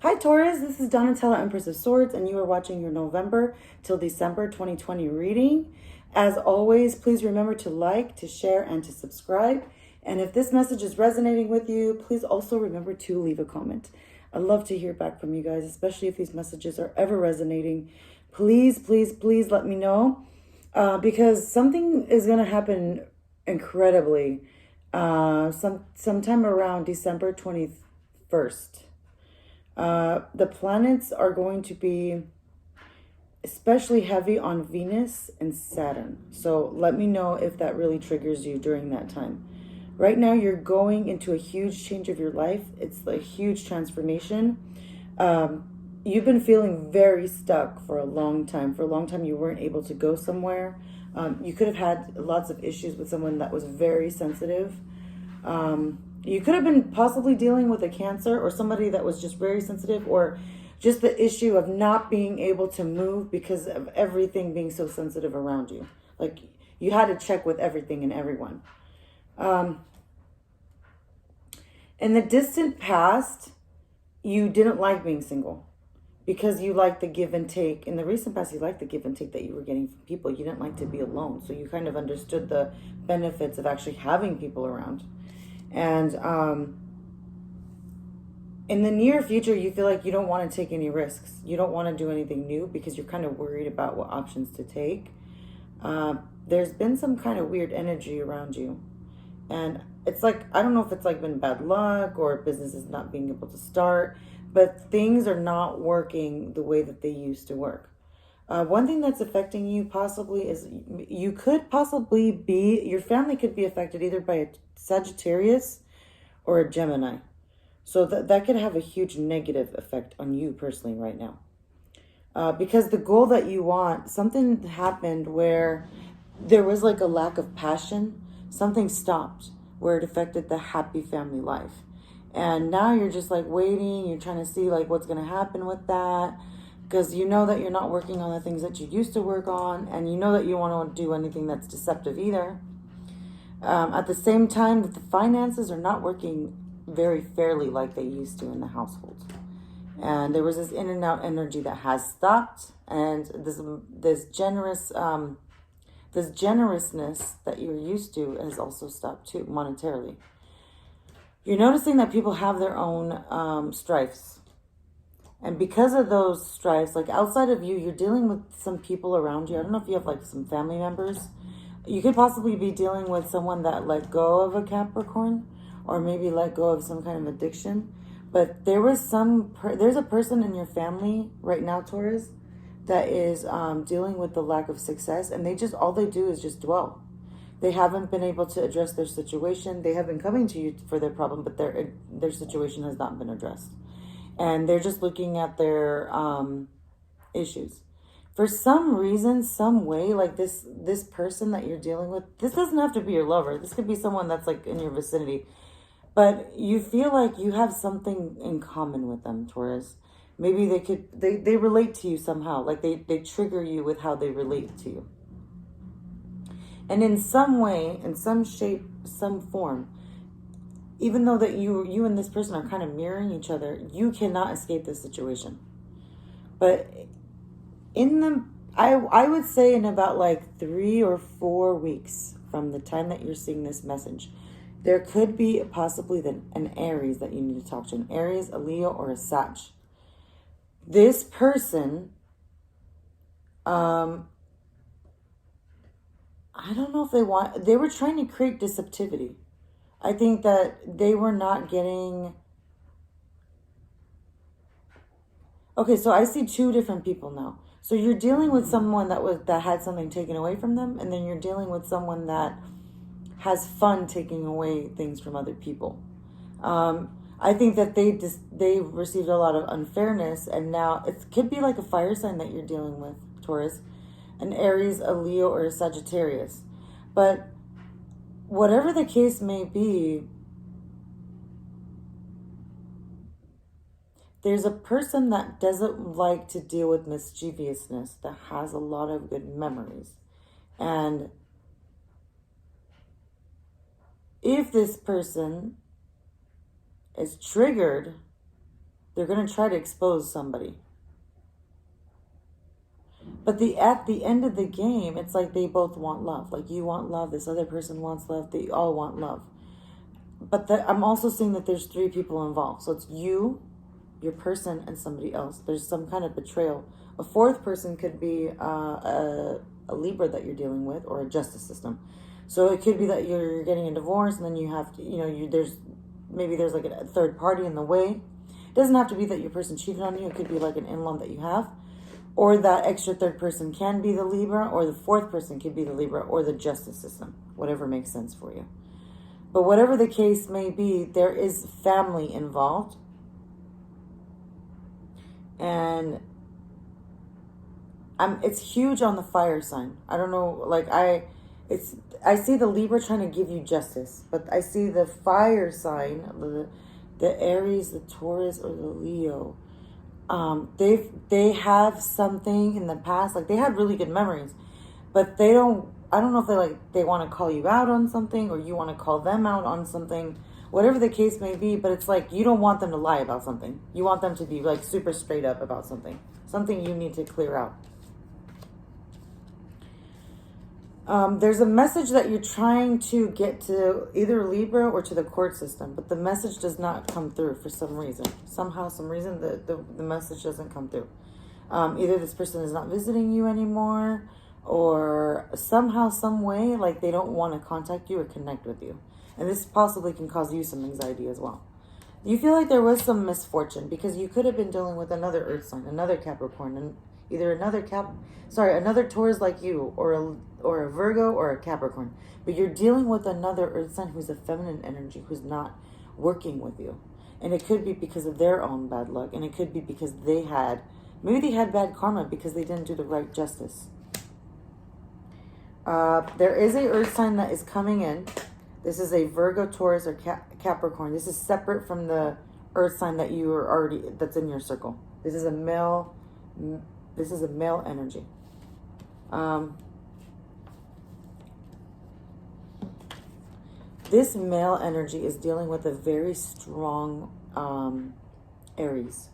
Hi Taurus, this is Donatella, Empress of Swords, and you are watching your November till December 2020 reading. As always, please remember to like, to share, and to subscribe. And if this message is resonating with you, please also remember to leave a comment. I'd love to hear back from you guys, especially if these messages are ever resonating. Please, please, please let me know because something is going to happen incredibly sometime around December 21st. The planets are going to be especially heavy on Venus and Saturn. So let me know if that really triggers you during that time. Right now, you're going into a huge change of your life. It's a huge transformation. You've been feeling very stuck for a long time. For a long time, you weren't able to go somewhere. You could have had lots of issues with someone that was very sensitive. You could have been possibly dealing with a Cancer or somebody that was just very sensitive, or just the issue of not being able to move because of everything being so sensitive around you. Like you had to check with everything and everyone. In the distant past, you didn't like being single because you liked the give and take. In the recent past, you liked the give and take that you were getting from people. You didn't like to be alone. So you kind of understood the benefits of actually having people around. And in the near future, you feel like you don't want to take any risks. You don't want to do anything new because you're kind of worried about what options to take. There's been some kind of weird energy around you. And it's like, I don't know if it's like been bad luck or businesses not being able to start, but things are not working the way that they used to work. One thing that's affecting you possibly is you could possibly be, your family could be affected either by a Sagittarius or a Gemini. So that could have a huge negative effect on you personally right now. Because the goal that you want, something happened where there was like a lack of passion. Something stopped where it affected the happy family life. And now you're just like waiting. You're trying to see like what's going to happen with that. Because you know that you're not working on the things that you used to work on. And you know that you want to do anything that's deceptive either. At the same time that the finances are not working very fairly like they used to in the household. And there was this in and out energy that has stopped. And this generousness that you're used to has also stopped too, monetarily. You're noticing that people have their own strifes. And because of those strifes, like outside of you, you're dealing with some people around you. I don't know if you have like some family members. You could possibly be dealing with someone that let go of a Capricorn, or maybe let go of some kind of addiction. But there's a person in your family right now, Taurus, that is dealing with the lack of success, and all they do is just dwell. They haven't been able to address their situation. They have been coming to you for their problem, but their situation has not been addressed. And they're just looking at their issues. For some reason, some way, like this person that you're dealing with, this doesn't have to be your lover. This could be someone that's like in your vicinity. But you feel like you have something in common with them, Taurus. Maybe they relate to you somehow. Like they trigger you with how they relate to you. And in some way, in some shape, some form, even though that you and this person are kind of mirroring each other, you cannot escape this situation. But I would say in about like 3 or 4 weeks from the time that you're seeing this message, there could be possibly an Aries that you need to talk to. An Aries, a Leo, or a Sag. This person, I don't know if they were trying to create deceptivity. I think that they were not getting... Okay, so I see 2 different people now. So you're dealing with someone that had something taken away from them, and then you're dealing with someone that has fun taking away things from other people. I think that they received a lot of unfairness, and now it could be like a fire sign that you're dealing with, Taurus, an Aries, a Leo, or a Sagittarius. But whatever the case may be, there's a person that doesn't like to deal with mischievousness, that has a lot of good memories. And if this person is triggered They're going to try to expose somebody. But at the end of the game, it's like they both want love. Like you want love, this other person wants love, they all want love. But I'm also seeing that there's 3 people involved. So it's you, your person, and somebody else. There's some kind of betrayal. A 4th person could be a Libra that you're dealing with, or a justice system. So it could be that you're getting a divorce, and then you have to, there's like a 3rd party in the way. It doesn't have to be that your person cheated on you. It could be like an in-law that you have. Or that extra 3rd person can be the Libra, or the 4th person could be the Libra, or the justice system. Whatever makes sense for you. But whatever the case may be, there is family involved. And it's huge on the fire sign. I don't know, like I see the Libra trying to give you justice, but I see the fire sign, the Aries, the Taurus, or the Leo. They have something in the past, like they had really good memories, but I don't know if they want to call you out on something, or you want to call them out on something, whatever the case may be. But it's like you don't want them to lie about something. You want them to be like super straight up about something you need to clear out. There's a message that you're trying to get to either Libra or to the court system, but the message does not come through for some reason. Somehow, some reason, the message doesn't come through. Either this person is not visiting you anymore, or somehow, some way, like they don't want to contact you or connect with you. And this possibly can cause you some anxiety as well. You feel like there was some misfortune, because you could have been dealing with another Earth sign, another Capricorn, and either another Taurus like you, or a Virgo, or a Capricorn. But you're dealing with another Earth sign who's a feminine energy, who's not working with you. And it could be because of their own bad luck, and it could be because maybe they had bad karma because they didn't do the right justice. There is a Earth sign that is coming in. This is a Virgo, Taurus, or Capricorn. This is separate from the Earth sign that's in your circle. This is a male energy. This male energy is dealing with a very strong Aries,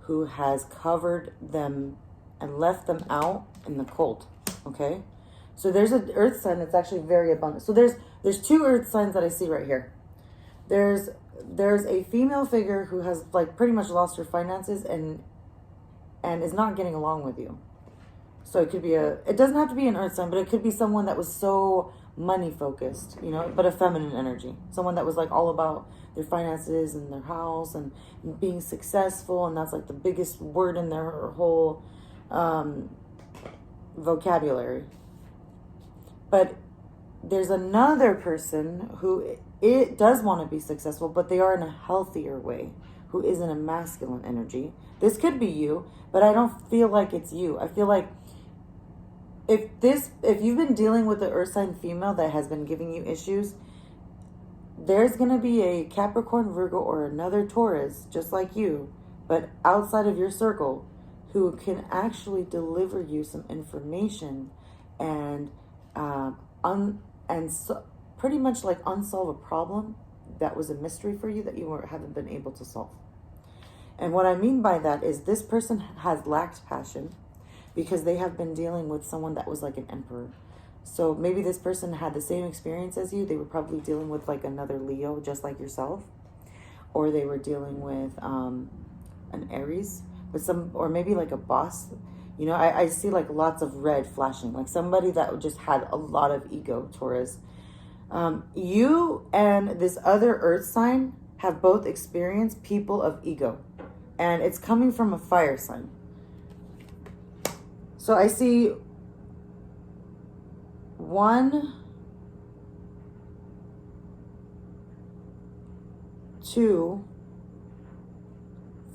who has covered them and left them out in the cold. Okay? So there's an Earth sign that's actually very abundant. So there's 2 Earth signs that I see right here. There's a female figure who has like pretty much lost her finances and is not getting along with you. So it could be it doesn't have to be an Earth sign, but it could be someone that was so money focused, but a feminine energy. Someone that was like all about their finances and their house and being successful, and that's like the biggest word in their whole vocabulary. But there's another person who it does want to be successful, but they are in a healthier way, who is in a masculine energy. This could be you, but I don't feel like it's you. I feel like if you've been dealing with the Earth sign female that has been giving you issues, there's going to be a Capricorn, Virgo, or another Taurus, just like you, but outside of your circle, who can actually deliver you some information and pretty much like unsolve a problem that was a mystery for you that you haven't been able to solve. And what I mean by that is this person has lacked passion because they have been dealing with someone that was like an emperor. So maybe this person had the same experience as you. They were probably dealing with like another Leo, just like yourself. Or they were dealing with an Aries, or maybe like a boss. I see like lots of red flashing, like somebody that just had a lot of ego, Taurus. You and this other Earth sign have both experienced people of ego, and it's coming from a fire sign. So I see 1, 2,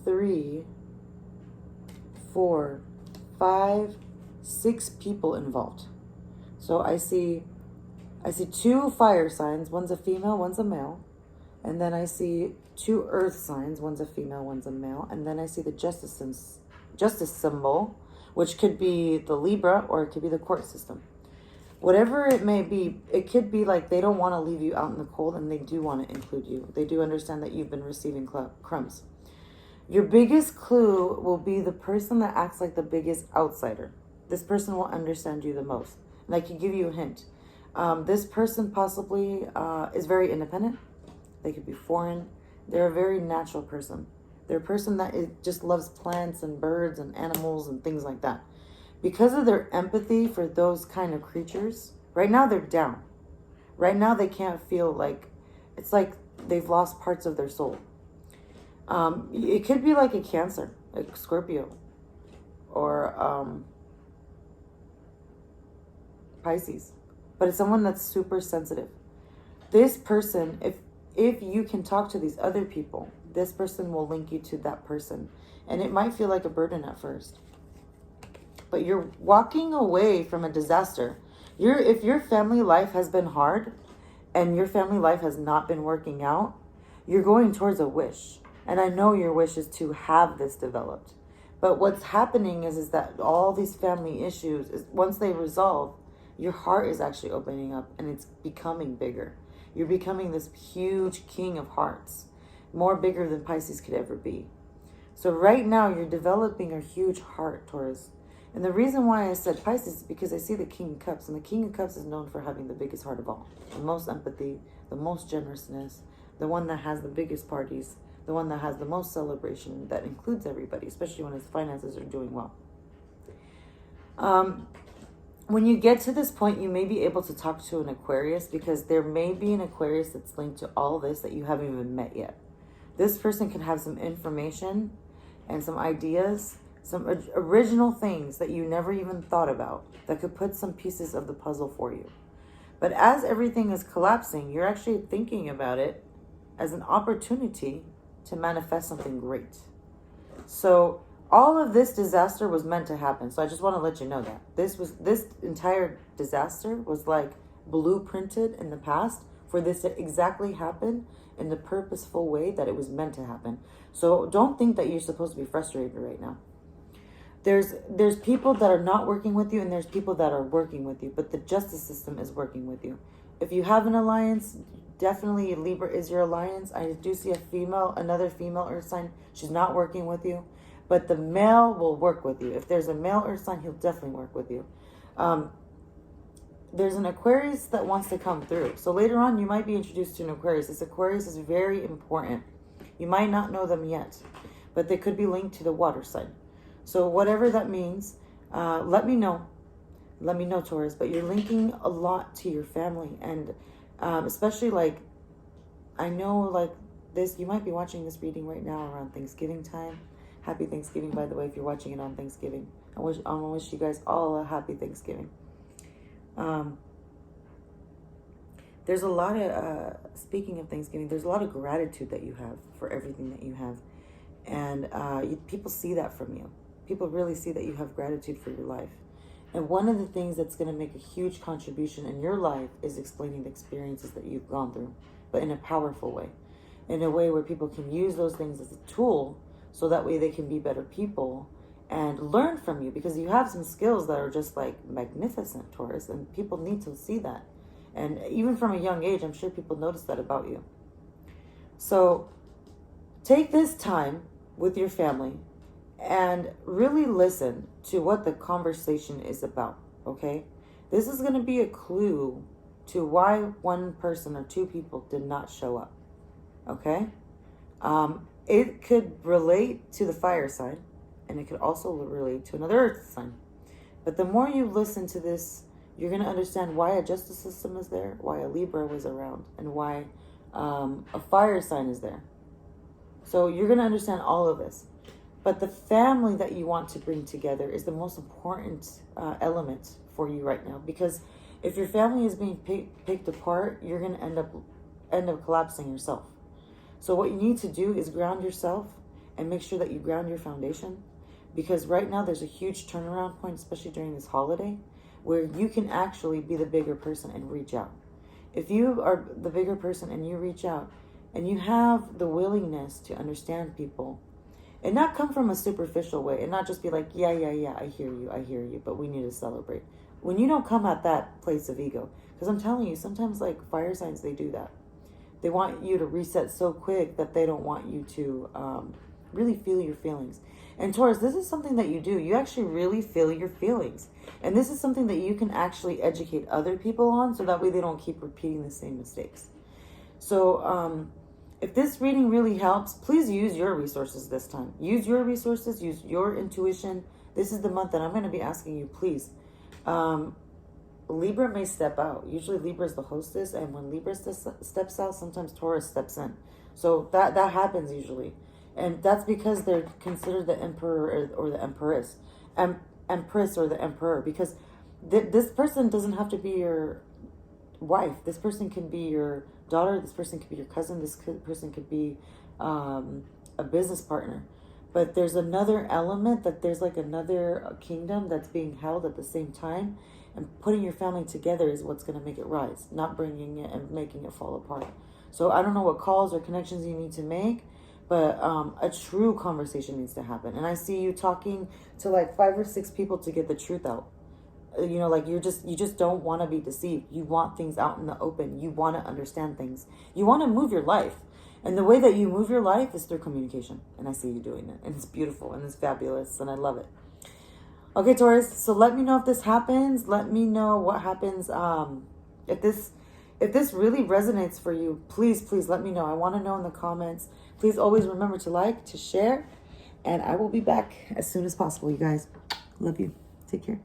3, 4, 5, 6 people involved. So I see 2 fire signs. One's a female, one's a male. And then I see 2 earth signs. One's a female, one's a male. And then I see the justice symbol, which could be the Libra or it could be the court system. Whatever it may be, it could be like they don't want to leave you out in the cold, and they do want to include you. They do understand that you've been receiving crumbs. Your biggest clue will be the person that acts like the biggest outsider. This person will understand you the most. And I can give you a hint. This person possibly is very independent. They could be foreign. They're a very natural person. They're a person that just loves plants and birds and animals and things like that. Because of their empathy for those kind of creatures, right now they're down. Right now they can't feel like, it's like they've lost parts of their soul. It could be like a Cancer, like Scorpio, or Pisces. But it's someone that's super sensitive. This person, if you can talk to these other people, this person will link you to that person. And it might feel like a burden at first. But you're walking away from a disaster. If your family life has been hard and your family life has not been working out, you're going towards a wish. And I know your wish is to have this developed. But what's happening is that all these family issues, once they resolve, your heart is actually opening up and it's becoming bigger. You're becoming this huge king of hearts, more bigger than Pisces could ever be. So right now you're developing a huge heart, Taurus. And the reason why I said Pisces is because I see the King of Cups. And the King of Cups is known for having the biggest heart of all. The most empathy, the most generousness, the one that has the biggest parties, the one that has the most celebration that includes everybody, especially when his finances are doing well. When you get to this point, you may be able to talk to an Aquarius, because there may be an Aquarius that's linked to all this that you haven't even met yet. This person can have some information and some ideas, some original things that you never even thought about that could put some pieces of the puzzle for you. But as everything is collapsing, you're actually thinking about it as an opportunity to manifest something great. So all of this disaster was meant to happen. So I just want to let you know that this entire disaster was like blueprinted in the past for this to exactly happen in the purposeful way that it was meant to happen. So don't think that you're supposed to be frustrated right now. There's people that are not working with you, and there's people that are working with you, but the justice system is working with you. If you have an alliance, definitely Libra is your alliance. I do see another female earth sign. She's not working with you, but the male will work with you. If there's a male earth sign, he'll definitely work with you. There's an Aquarius that wants to come through. So later on, you might be introduced to an Aquarius. This Aquarius is very important. You might not know them yet, but they could be linked to the water sign. So whatever that means, let me know. Let me know, Taurus. But you're linking a lot to your family. And especially like, I know like this, you might be watching this reading right now around Thanksgiving time. Happy Thanksgiving, by the way, if you're watching it on Thanksgiving. I want to wish you guys all a happy Thanksgiving. There's a lot of, speaking of Thanksgiving, there's a lot of gratitude that you have for everything that you have. And people see that from you. People really see that you have gratitude for your life. And one of the things that's going to make a huge contribution in your life is explaining the experiences that you've gone through, but in a powerful way. In a way where people can use those things as a tool, so that way they can be better people and learn from you, because you have some skills that are just like magnificent, Taurus, and people need to see that. And even from a young age, I'm sure people notice that about you. So take this time with your family and really listen to what the conversation is about, okay? This is going to be a clue to why one person or two people did not show up, okay? It could relate to the fire sign, and it could also relate to another earth sign. But the more you listen to this, you're going to understand why a justice system is there, why a Libra was around, and why a fire sign is there. So you're going to understand all of this. But the family that you want to bring together is the most important element for you right now. Because if your family is being picked apart, you're going to end up collapsing yourself. So what you need to do is ground yourself and make sure that you ground your foundation. Because right now there's a huge turnaround point, especially during this holiday, where you can actually be the bigger person and reach out. If you are the bigger person and you reach out and you have the willingness to understand people and not come from a superficial way and not just be like, yeah, I hear you, but we need to celebrate. When you don't come at that place of ego, because I'm telling you, sometimes like fire signs, they do that. They want you to reset so quick that they don't want you to really feel your feelings. And Taurus, this is something that you do. You actually really feel your feelings. And this is something that you can actually educate other people on, so that way they don't keep repeating the same mistakes. So if this reading really helps, please use your resources this time. Use your resources, use your intuition. This is the month that I'm going to be asking you, please. Libra may step out. Usually Libra is the hostess, and when Libra steps out, sometimes Taurus steps in. So that happens usually. And that's because they're considered the emperor or the empress. Empress or the emperor. Because this person doesn't have to be your wife. This person can be your daughter. This person could be your cousin. This person could be a business partner. But there's another element, that there's like another kingdom that's being held at the same time. And putting your family together is what's going to make it rise, not bringing it and making it fall apart. So I don't know what calls or connections you need to make, but a true conversation needs to happen. And I see you talking to like 5 or 6 people to get the truth out. You know, like you just don't want to be deceived. You want things out in the open. You want to understand things. You want to move your life. And the way that you move your life is through communication. And I see you doing it. And it's beautiful and it's fabulous. And I love it. Okay, Taurus, so let me know if this happens. Let me know what happens. If this really resonates for you, please let me know. I want to know in the comments. Please always remember to like, to share, and I will be back as soon as possible, you guys. Love you. Take care.